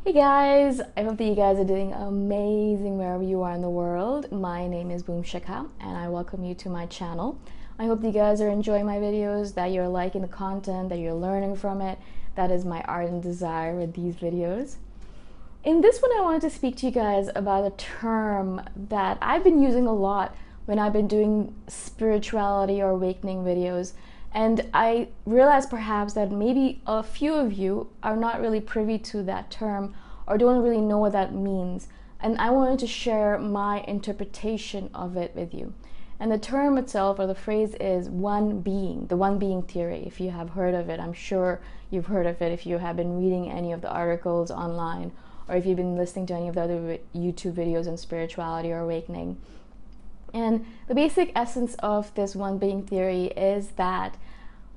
Hey guys, I hope that you guys are doing amazing wherever you are in the world. My name is Shikha and I welcome you to my channel. I hope that you guys are enjoying my videos, that you're liking the content, that you're learning from it. That is my ardent desire with these videos. In this one, I wanted to speak to you guys about a term that I've been using a lot when I've been doing spirituality or awakening videos. And I realize perhaps that maybe a few of you are not really privy to that term or don't really know what that means. And I wanted to share my interpretation of it with you. And the term itself, or the phrase, is one being, the one being theory. If you have heard of it, I'm sure you've heard of it if you have been reading any of the articles online, or if you've been listening to any of the other YouTube videos on spirituality or awakening. And the basic essence of this one being theory is that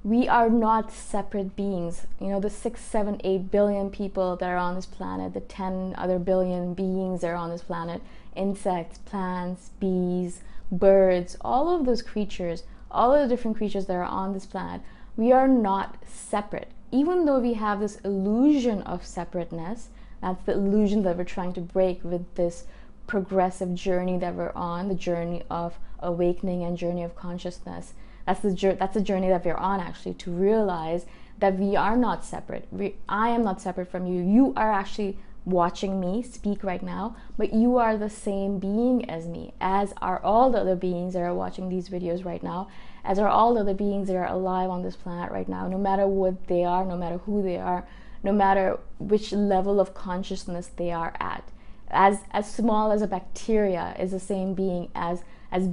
we are not separate beings. You know, the 6, 7, 8 billion people that are on this planet, the 10 other billion beings that are on this planet, insects, plants, bees, birds, all of those creatures, all of the different creatures that are on this planet, we are not separate. Even though we have this illusion of separateness, that's the illusion that we're trying to break with this progressive journey that we're on, the journey of awakening and journey of consciousness. That's the journey that we're on, actually, to realize that we are not separate. I am not separate from you. You are actually watching me speak right now, but you are the same being as me, as are all the other beings that are watching these videos right now, as are all the other beings that are alive on this planet right now, no matter what they are, no matter who they are, no matter which level of consciousness they are at. As small as a bacteria is the same being as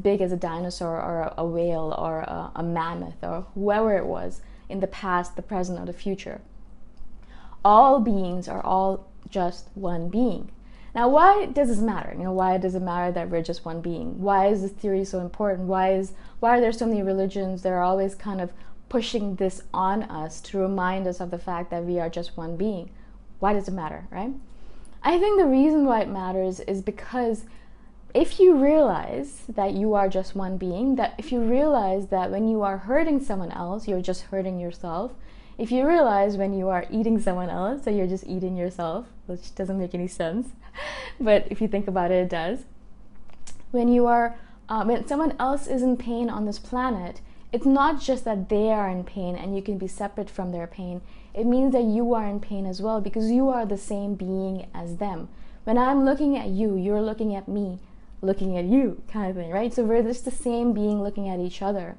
big as a dinosaur or a whale or a mammoth or whoever it was in the past, the present, or the future. All beings are all just one being. Now, why does this matter? You know, why does it matter that we're just one being? Why is this theory so important? Why are there so many religions that are always kind of pushing this on us to remind us of the fact that we are just one being? Why does it matter, right? I think the reason why it matters is because if you realize that you are just one being, that if you realize that when you are hurting someone else, you're just hurting yourself, if you realize when you are eating someone else that you're just eating yourself, which doesn't make any sense, but if you think about it, it does. When someone else is in pain on this planet, it's not just that they are in pain and you can be separate from their pain. It means that you are in pain as well, because you are the same being as them. When I'm looking at you, you're looking at me, looking at you, kind of thing, right? So we're just the same being looking at each other.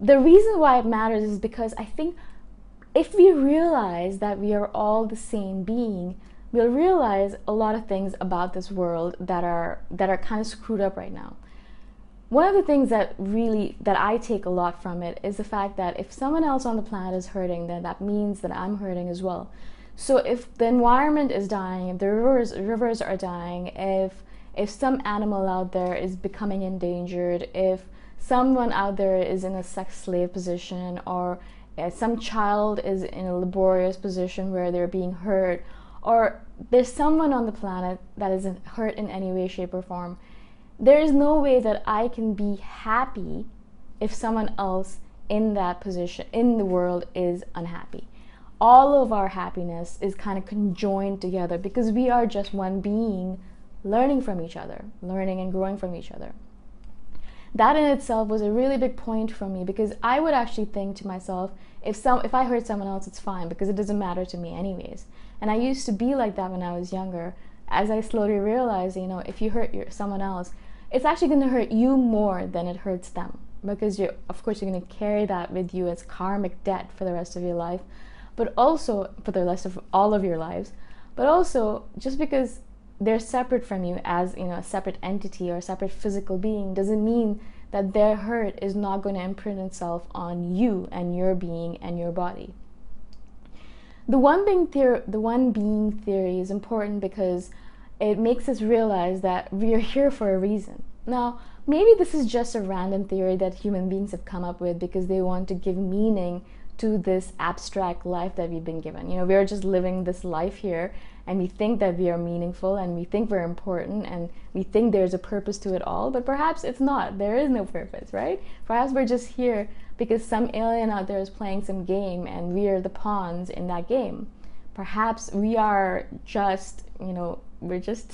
The reason why it matters is because I think if we realize that we are all the same being, we'll realize a lot of things about this world that are kind of screwed up right now. One of the things that I take a lot from it is the fact that if someone else on the planet is hurting, then that means that I'm hurting as well. So if the environment is dying, if the rivers are dying, if some animal out there is becoming endangered, if someone out there is in a sex slave position, or some child is in a laborious position where they're being hurt, or there's someone on the planet that isn't hurt in any way, shape, or form, there is no way that I can be happy if someone else in that position in the world is unhappy. All of our happiness is kind of conjoined together because we are just one being learning from each other, learning and growing from each other. That in itself was a really big point for me, because I would actually think to myself, if I hurt someone else, it's fine because it doesn't matter to me anyways. And I used to be like that when I was younger. As I slowly realized, you know, if you hurt someone else, it's actually going to hurt you more than it hurts them, because of course you're going to carry that with you as karmic debt for the rest of your life, but also for the rest of all of your lives. But also, just because they're separate from you as, you know, a separate entity or a separate physical being doesn't mean that their hurt is not going to imprint itself on you and your being and your body. The one being theory is important because it makes us realize that we are here for a reason. Now, maybe this is just a random theory that human beings have come up with because they want to give meaning to this abstract life that we've been given. You know, we're just living this life here, and we think that we are meaningful, and we think we're important, and we think there's a purpose to it all, but perhaps it's not. There is no purpose, right? Perhaps we're just here because some alien out there is playing some game and we are the pawns in that game. perhaps we are just, we're just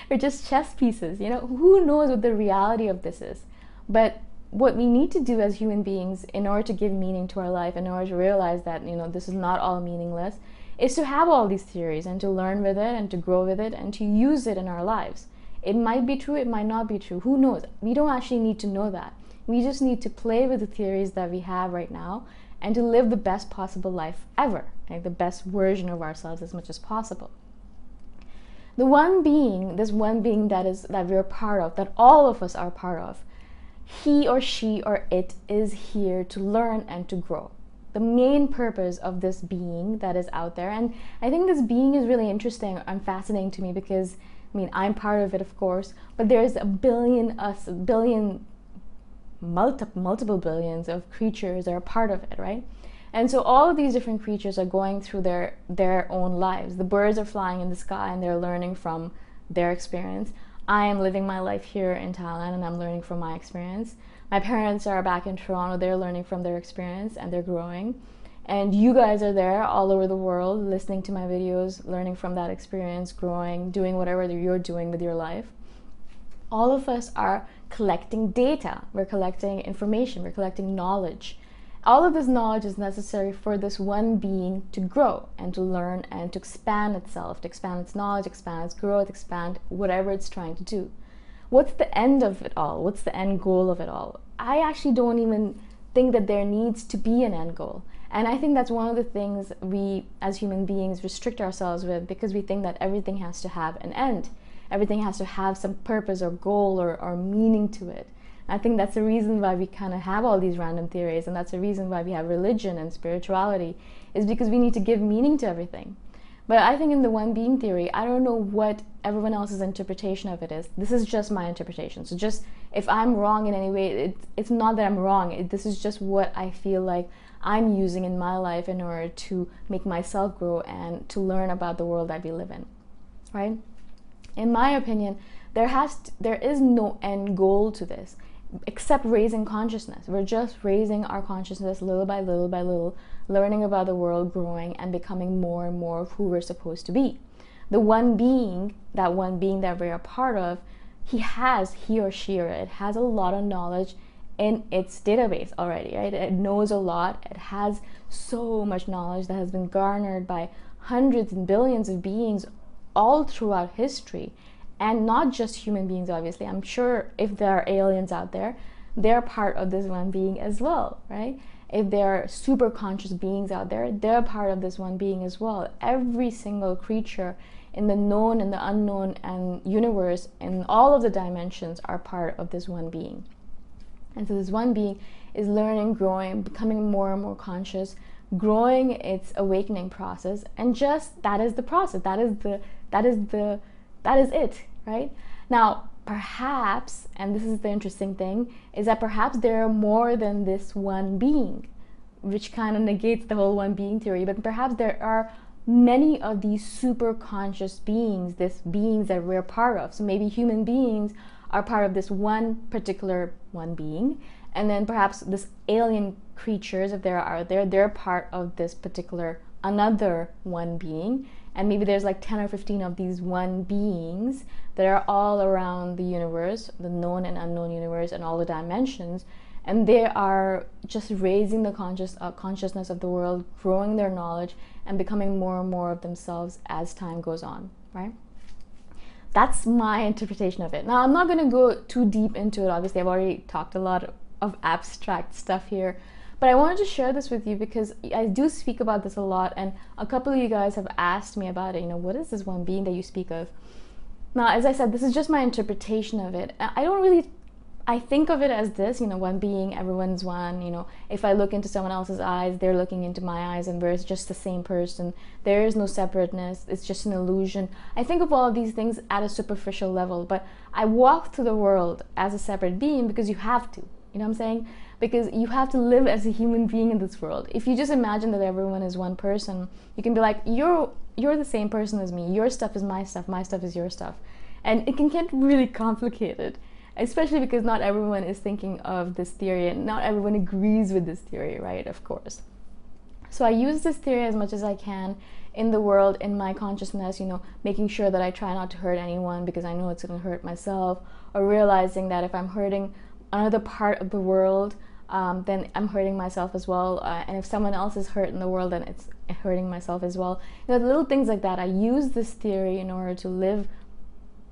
we're just chess pieces. Who knows what the reality of this is? But what we need to do as human beings in order to give meaning to our life, in order to realize that this is not all meaningless, is to have all these theories and to learn with it and to grow with it and to use it in our lives. It might be true, it might not be true, who knows? We don't actually need to know that. We just need to play with the theories that we have right now and to live the best possible life ever, like the best version of ourselves as much as possible. The one being, this one being that we're part of, that all of us are part of, he or she or it is here to learn and to grow. The main purpose of this being that is out there, and I think this being is really interesting and fascinating to me because, I'm part of it, of course, but there's a billion us, multiple billions of creatures that are part of it, right? And so all of these different creatures are going through their own lives. The birds are flying in the sky and they're learning from their experience. I am living my life here in Thailand and I'm learning from my experience. My parents are back in Toronto, they're learning from their experience and they're growing. And you guys are there all over the world listening to my videos, learning from that experience, growing, doing whatever you're doing with your life. All of us are collecting data, we're collecting information, we're collecting knowledge. All of this knowledge is necessary for this one being to grow and to learn and to expand itself, to expand its knowledge, expand its growth, expand whatever it's trying to do. What's the end of it all? What's the end goal of it all? I actually don't even think that there needs to be an end goal. And I think that's one of the things we as human beings restrict ourselves with, because we think that everything has to have an end. Everything has to have some purpose or goal or meaning to it. I think that's the reason why we kind of have all these random theories, and that's the reason why we have religion and spirituality, is because we need to give meaning to everything. But I think in the one being theory, I don't know what everyone else's interpretation of it is. This is just my interpretation. So just if I'm wrong in any way, it's not that I'm wrong. This is just what I feel like I'm using in my life in order to make myself grow and to learn about the world that we live in, right? In my opinion, there is no end goal to this, except raising consciousness. We're just raising our consciousness little by little, learning about the world, growing, and becoming more and more of who we're supposed to be. The one being that we're a part of, he or she or it has a lot of knowledge in its database already, right? It knows a lot. It has so much knowledge that has been garnered by hundreds and billions of beings all throughout history. And not just human beings, obviously. I'm sure if there are aliens out there, they're part of this one being as well, right? If there are super conscious beings out there, they're part of this one being as well. Every single creature in the known and the unknown and universe in all of the dimensions are part of this one being. And so this one being is learning, growing, becoming more and more conscious, growing its awakening process, and just that is the process. That is it, right? Now, perhaps, and this is the interesting thing, is that perhaps there are more than this one being, which kind of negates the whole one being theory, but perhaps there are many of these super conscious beings, these beings that we're part of. So maybe human beings are part of this one particular one being, and then perhaps this alien creatures, if there are there, they're part of this particular another one being, and maybe there's like 10 or 15 of these one beings that are all around the universe, the known and unknown universe, and all the dimensions, and they are just raising the consciousness of the world, growing their knowledge, and becoming more and more of themselves as time goes on, right? That's my interpretation of it. Now, I'm not going to go too deep into it. Obviously, I've already talked a lot of abstract stuff here, but I wanted to share this with you because I do speak about this a lot, and a couple of you guys have asked me about it. What is this one being that you speak of? Now, as I said, this is just my interpretation of it. I think of it as this, one being, everyone's one. If I look into someone else's eyes, they're looking into my eyes, and we're just the same person. There is no separateness. It's just an illusion. I think of all of these things at a superficial level, but I walk through the world as a separate being because you have to. You know what I'm saying? Because you have to live as a human being in this world. If you just imagine that everyone is one person, you can be like, you're the same person as me. Your stuff is my stuff is your stuff. And it can get really complicated, especially because not everyone is thinking of this theory and not everyone agrees with this theory, right? Of course. So I use this theory as much as I can in the world, in my consciousness, making sure that I try not to hurt anyone because I know it's going to hurt myself, or realizing that if I'm hurting another part of the world, then I'm hurting myself as well. And if someone else is hurt in the world, then it's hurting myself as well. Little things like that. I use this theory in order to live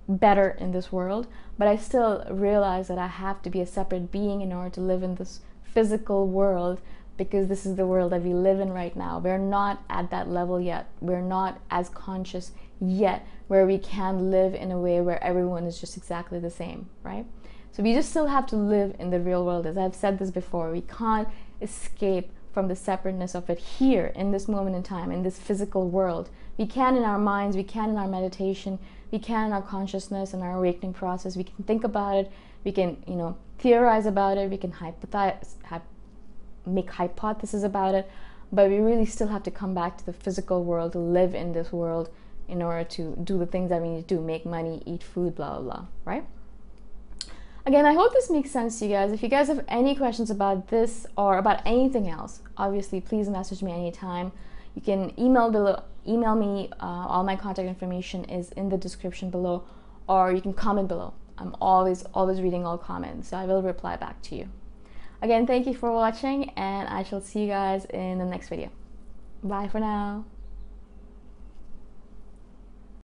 better in this world, but I still realize that I have to be a separate being in order to live in this physical world, because this is the world that we live in right now. We're not at that level yet. We're not as conscious yet where we can live in a way where everyone is just exactly the same, right? So we just still have to live in the real world. As I've said this before, we can't escape from the separateness of it here in this moment in time, in this physical world. We can in our minds, we can in our meditation, we can in our consciousness and our awakening process. We can think about it, we can, theorize about it, we can make hypotheses about it, but we really still have to come back to the physical world, to live in this world in order to do the things that we need to do, make money, eat food, blah, blah, blah, right? Again, I hope this makes sense to you guys. If you guys have any questions about this or about anything else, obviously, please message me anytime. You can email me, all my contact information is in the description below, or you can comment below. I'm always reading all comments, so I will reply back to you. Again, thank you for watching, and I shall see you guys in the next video. Bye for now.